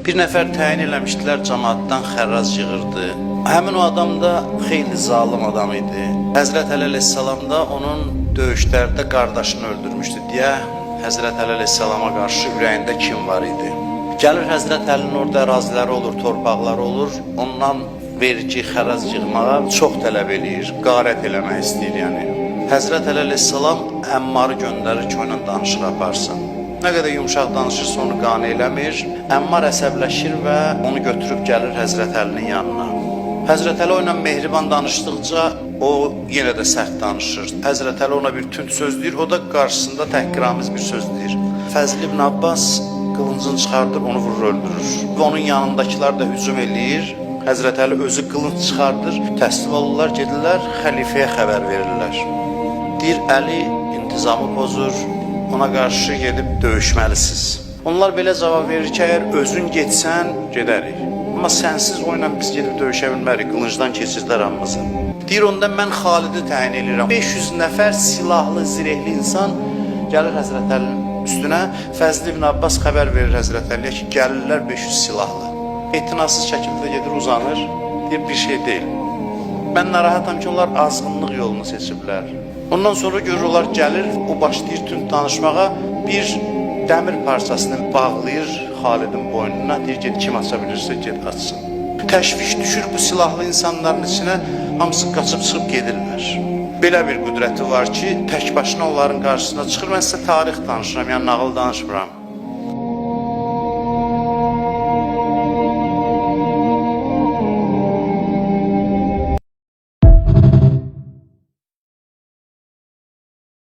Bir nəfər təyin eləmişdilər, cəmaatdan xərraz yığırdı. Həmin o adam da xeyli zalim adam idi. Həzrət Əli əleyhissalam da onun döyüşlərdə qardaşını öldürmüşdü deyə Həzrət Əli əleyhissalama qarşı ürəyində kin var idi. Gəlir Həzrət Əlinin orada əraziləri olur, torpaqları olur. Ondan vergi, xərraz yığmağa çox tələb eləyir, qarət eləmək istəyir yəni. Həzrət Əli əleyhissalam Əmmarı göndərir ki, onunla danışıq aparsın. Nə qədər yumşaq danışırsa onu qane eləmir. Əmmar əsəbləşir və onu götürüb gəlir Həzrət Əlinin yanına. Həzrət Əli ilə mehriban danışdıqca o yenə də sərt danışır. Həzrət Əli ona bir tünd söz deyir, o da qarşısında təhqiramiz bir söz deyir. Fəzl ibn Abbas qılıncını çıxardır, onu vurur, öldürür. Və onun yanındakiler də hücum eləyir. Həzrət Əli özü qılınc çıxardır, təslim olurlar, gedirlər, xəlifəyə xəbər verirlər. Deyir, Əli intizamı pozur, ona qarşı gedib döyüşməlisiniz. Onlar belə cavab verir ki, əgər özün getsən, gedərik. Amma sənsiz oyla biz gedib döyüşə bilmərik, qılıncdan keçirdilər hamımızı. Deyir, onda mən Xalidi təyin edirəm. 500 nəfər silahlı, zirehli insan gəlir Həzrət Əlinin üstünə. Fəzl ibn Abbas xəbər verir Həzrət Əliyə ki, gəlirlər 500 silahlı. Etinasız şəkildə gedir, uzanır, deyir, bir şey deyil. Mən narahatam ki, onlar azğınlıq yolunu seçiblər. Ondan sonra görürlər, gəlir, o başlayır tünd danışmağa, bir dəmir parçasını bağlayır Xalidin boynuna, deyir, get, kim aça bilirsə, get, açsın. Təşviş düşür bu silahlı insanların içinə, hamısı qaçıb çıxıb gedirlər. Belə bir qüdrəti var ki, tək başına onların qarşısına çıxır. Mən sizə tarix danışıram, yəni nağıl danışmıram.